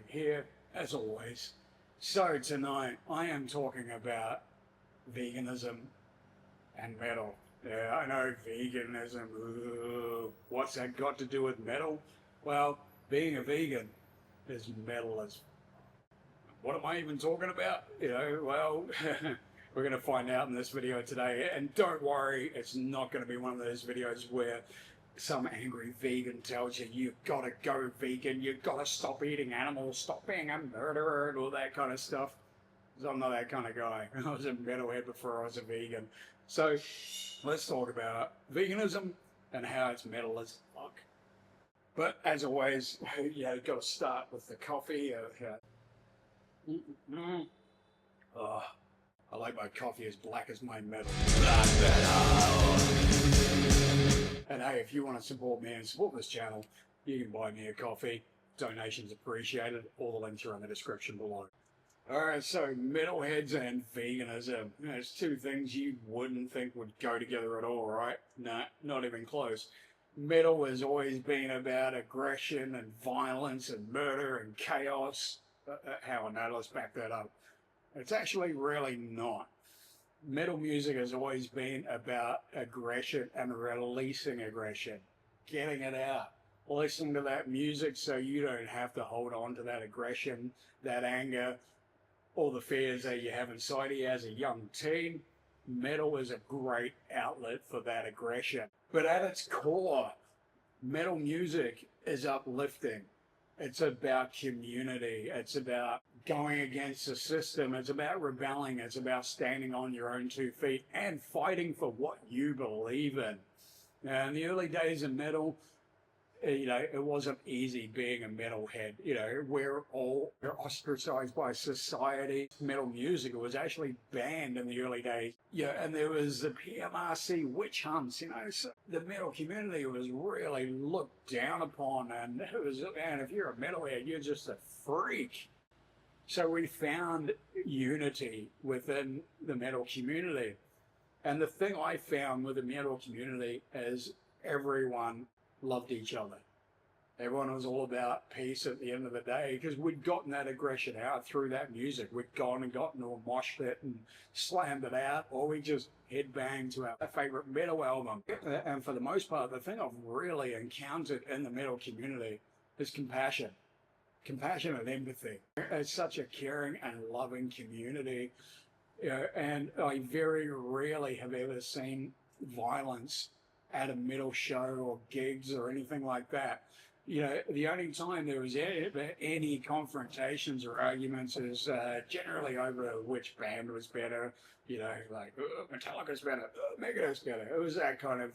Here, as always. So tonight I am talking about veganism and metal. Yeah, I know veganism. Ooh, what's that got to do with metal? Well, being a vegan is metal as. What am I even talking about? Well, we're going to find out in this video today. And don't worry, it's not going to be one of those videos where some angry vegan tells you you've got to go vegan, you've got to stop eating animals, stop being a murderer, and all that kind of stuff. Because I'm not that kind of guy. I was a metalhead before I was a vegan. So let's talk about veganism and how it's metal as fuck. But as always, you've got to start with the coffee. Oh, I like my coffee as black as my metal. Black metal! And hey, if you want to support me and support this channel, you can buy me a coffee. Donations appreciated. All the links are in the description below. Alright, so metalheads and veganism. There's two things you wouldn't think would go together at all, right? Nah, not even close. Metal has always been about aggression and violence and murder and chaos. Let's back that up. It's actually really not. Metal music has always been about aggression and releasing aggression, getting it out, listening to that music so you don't have to hold on to that aggression, that anger, all the fears that you have inside you as a young teen. Metal is a great outlet for that aggression. But at its core, metal music is uplifting. It's about community. It's about going against the system. It's about rebelling. It's about standing on your own 2 feet and fighting for what you believe in. Now, in the early days of metal, it wasn't easy being a metalhead. We're all ostracized by society. Metal music was actually banned in the early days. And there was the PMRC witch hunts, so the metal community was really looked down upon. And it was, man, if you're a metalhead, you're just a freak. So we found unity within the metal community. And the thing I found with the metal community is everyone loved each other. Everyone was all about peace at the end of the day because we'd gotten that aggression out through that music. We'd gone and gotten to a mosh pit and slammed it out, or we just headbanged to our favorite metal album. And for the most part, the thing I've really encountered in the metal community is compassion. Compassion and empathy. It's such a caring and loving community. And I very rarely have ever seen violence at a metal show or gigs or anything like that. The only time there was any confrontations or arguments is generally over which band was better. Like Metallica's better, Megadeth's better. It was that kind of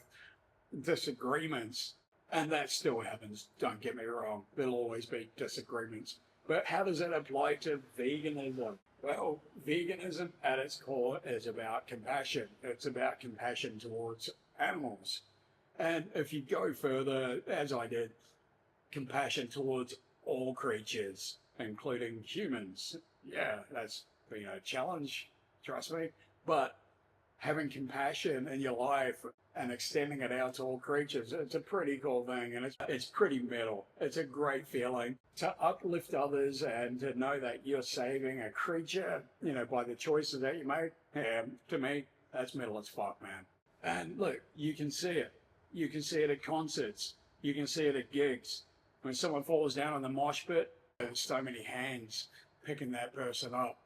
disagreements. And that still happens, don't get me wrong. There'll always be disagreements. But how does that apply to veganism? Well, veganism at its core is about compassion. It's about compassion towards animals. And if you go further, as I did, compassion towards all creatures, including humans. Yeah, that's been a challenge, trust me. But having compassion in your life and extending it out to all creatures, it's a pretty cool thing, and it's pretty metal. It's a great feeling to uplift others and to know that you're saving a creature, by the choices that you make. And to me, that's metal as fuck, man. And look, you can see it. You can see it at concerts. You can see it at gigs. When someone falls down in the mosh pit, there's so many hands picking that person up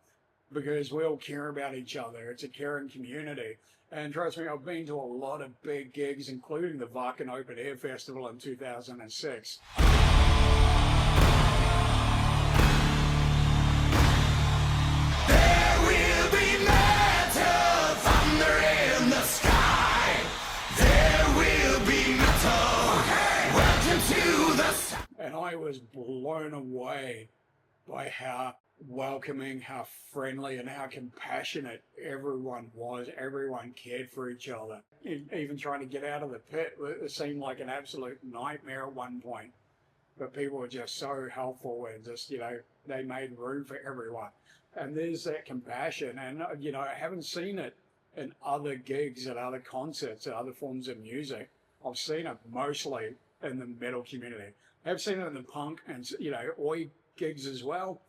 because we all care about each other. It's a caring community. And trust me, I've been to a lot of big gigs, including the Wacken Open Air Festival in 2006. There will be metal thunder in the sky. There will be metal. Welcome to the sun. And I was blown away by how welcoming, how friendly, and how compassionate everyone was. Everyone cared for each other. Even trying to get out of the pit, it seemed like an absolute nightmare at one point. But people were just so helpful and just, they made room for everyone. And there's that compassion. And, I haven't seen it in other gigs, at other concerts, at other forms of music. I've seen it mostly in the metal community. I've seen it in the punk and, oi gigs as well.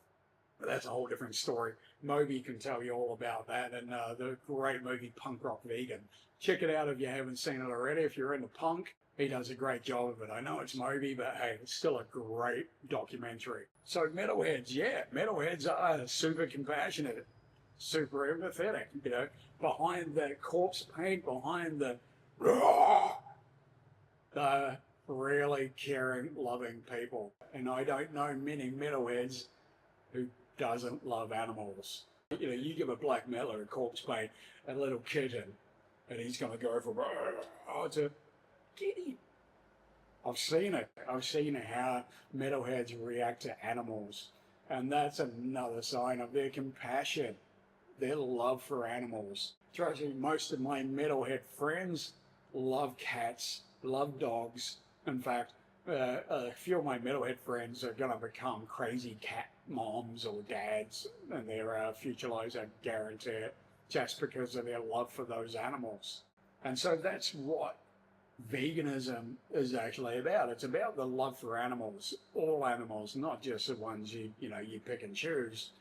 But that's a whole different story. Moby can tell you all about that, and the great movie Punk Rock Vegan. Check it out if you haven't seen it already. If you're into punk, he does a great job of it. I know it's Moby, but hey, it's still a great documentary. So metalheads, yeah, metalheads are super compassionate, super empathetic, you know, behind the corpse paint, behind the really caring, loving people. And I don't know many metalheads who doesn't love animals. You know, you give a black metaler a corpse paint, a little kitten, and he's going to go from, oh, it's a kitty. I've seen it. I've seen how metalheads react to animals. And that's another sign of their compassion, their love for animals. Trust me, most of my metalhead friends love cats, love dogs. In fact, a few of my metalhead friends are going to become crazy cat moms or dads in their future lives, I guarantee it, just because of their love for those animals. And so that's what veganism is actually about. It's about the love for animals, all animals, not just the ones you pick and choose.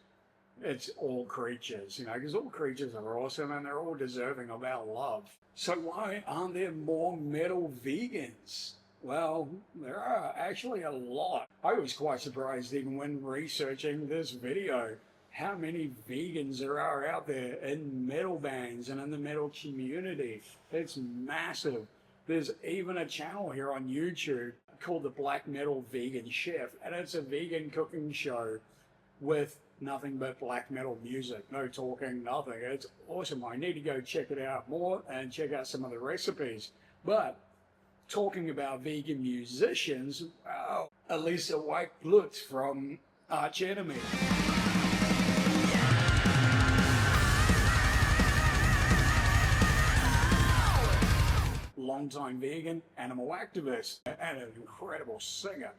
It's all creatures, you know, because all creatures are awesome and they're all deserving of our love. So why aren't there more metal vegans? Well, there are actually a lot. I was quite surprised even when researching this video how many vegans there are out there in metal bands and in the metal community. It's massive. There's even a channel here on YouTube called the Black Metal Vegan Chef, and it's a vegan cooking show with nothing but black metal music, no talking, nothing. It's awesome. I need to go check it out more and check out some of the recipes. But talking about vegan musicians, wow, Elisa White-Glutz from Archenemy. Longtime vegan, animal activist, and an incredible singer.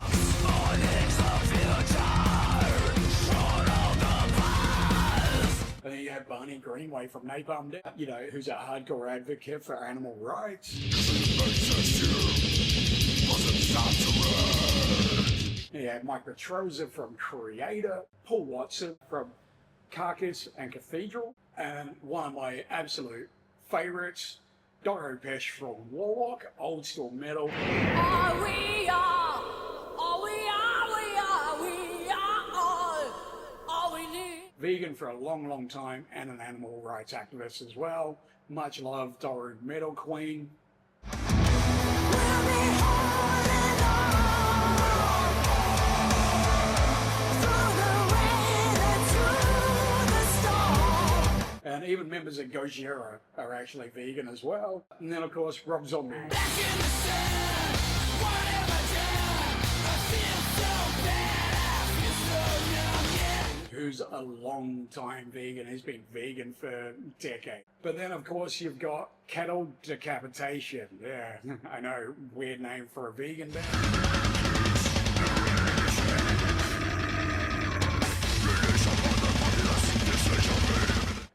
And then you have Barney Greenway from NapalmDeathofficial, you know, who's a hardcore advocate for animal rights. You have Mike Petroza from Creator, Paul Watson from Carcass and Cathedral, and one of my absolute favorites, DORO-PESCH from Warlock, old school metal. Vegan for a long, long time and an animal rights activist as well. Much love, Doro Metal Queen. And even members of Gojira are actually vegan as well. And then, of course, RobZombie. Who's a long-time vegan. He's been vegan for decades. But then, of course, you've got Cattle Decapitation. Yeah, I know, weird name for a vegan band.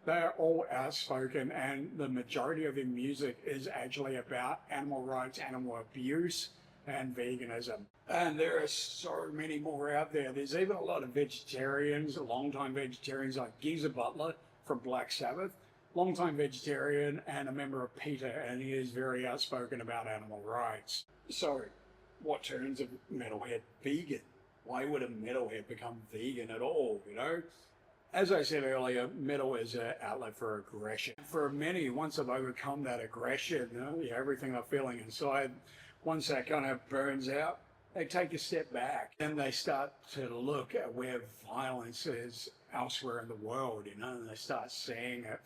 They're all outspoken, and the majority of their music is actually about animal rights, animal abuse, and veganism. And there are so many more out there. There's even a lot of vegetarians, long-time vegetarians like Geezer Butler from Black Sabbath, long-time vegetarian and a member of PETA, and he is very outspoken about animal rights. So, what turns a metalhead vegan? Why would a metalhead become vegan at all, you know? As I said earlier, metal is an outlet for aggression. For many, once they've overcome that aggression, everything they're feeling inside, once that kind of burns out, they take a step back and they start to look at where violence is elsewhere in the world, and they start seeing it.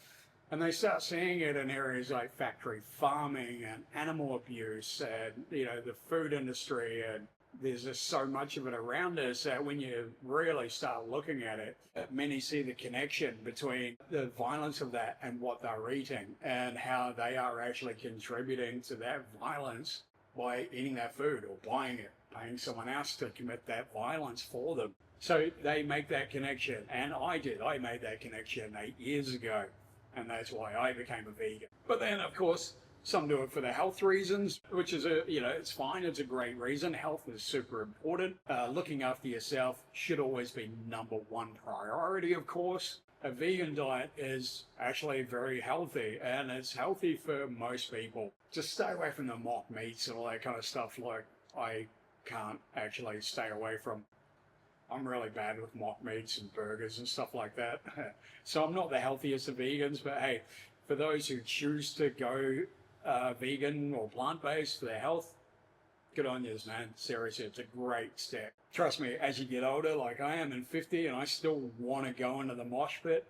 And they start seeing it in areas like factory farming and animal abuse and, the food industry. And there's just so much of it around us that when you really start looking at it, many see the connection between the violence of that and what they're eating and how they are actually contributing to that violence by eating that food or buying it, paying someone else to commit that violence for them. So they make that connection, and I made that connection 8 years ago, and that's why I became a vegan. But then, of course, Some do it for the health reasons, which is it's fine. It's a great reason. Health is super important. Looking after yourself should always be #1 priority, of course. A vegan diet is actually very healthy, and it's healthy for most people. Just stay away from the mock meats and all that kind of stuff. Like, I can't actually stay away from. I'm really bad with mock meats and burgers and stuff like that. So I'm not the healthiest of vegans, but hey, for those who choose to go vegan or plant-based for their health, good on yous, man. Seriously, it's a great step. Trust me, as you get older, like I am in 50 and I still want to go into the mosh pit,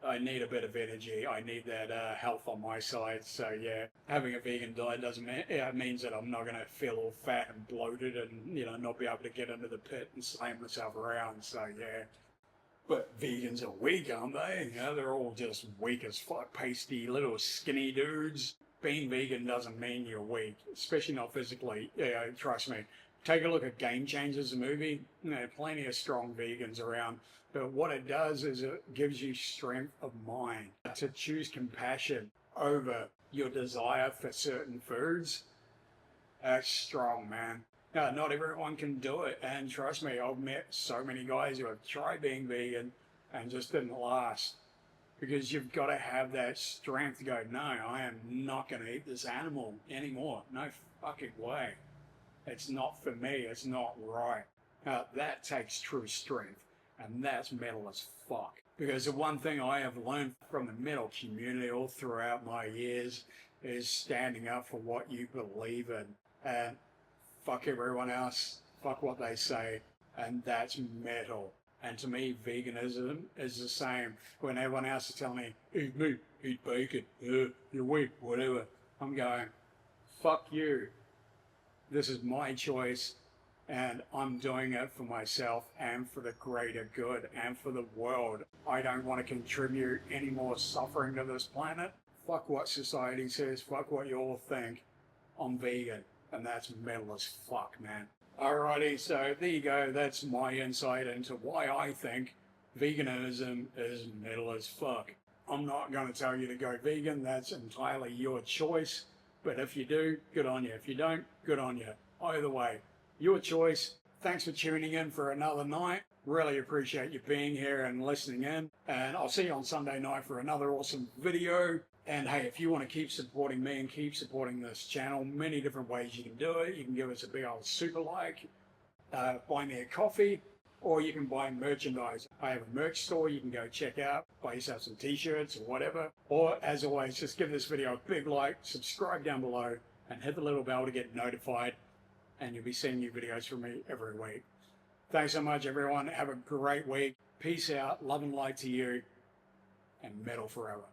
I need a bit of energy. I need that health on my side. So yeah, having a vegan diet doesn't mean, it means that I'm not going to feel all fat and bloated and, not be able to get into the pit and slam myself around. So yeah. But vegans are weak, aren't they? They're all just weak as fuck, pasty, little skinny dudes. Being vegan doesn't mean you're weak, especially not physically. Yeah, trust me. Take a look at Game Changers, the movie. There are plenty of strong vegans around. But what it does is it gives you strength of mind to choose compassion over your desire for certain foods. That's strong, man. Now, not everyone can do it. And trust me, I've met so many guys who have tried being vegan and just didn't last. Because you've got to have that strength to go, no, I am not going to eat this animal anymore. No fucking way. It's not for me. It's not right. Now, that takes true strength. And that's metal as fuck. Because the one thing I have learned from the metal community all throughout my years is standing up for what you believe in. And fuck everyone else. Fuck what they say. And that's metal. And to me, veganism is the same. When everyone else is telling me, eat meat, eat bacon, you're weak, whatever. I'm going, fuck you. This is my choice, and I'm doing it for myself and for the greater good and for the world. I don't want to contribute any more suffering to this planet. Fuck what society says, fuck what you all think. I'm vegan, and that's metal as fuck, man. Alrighty, so there you go. That's my insight into why I think veganism is metal as fuck. I'm not going to tell you to go vegan. That's entirely your choice. But if you do, good on you. If you don't, good on you. Either way, your choice. Thanks for tuning in for another night. Really appreciate you being here and listening in. And I'll see you on Sunday night for another awesome video. And hey, if you want to keep supporting me and keep supporting this channel, many different ways you can do it. You can give us a big old super like, buy me a coffee, or you can buy merchandise. I have a merch store you can go check out, buy yourself some t-shirts or whatever. Or as always, just give this video a big like, subscribe down below, and hit the little bell to get notified. And you'll be seeing new videos from me every week. Thanks so much, everyone. Have a great week. Peace out. Love and light to you. And metal forever.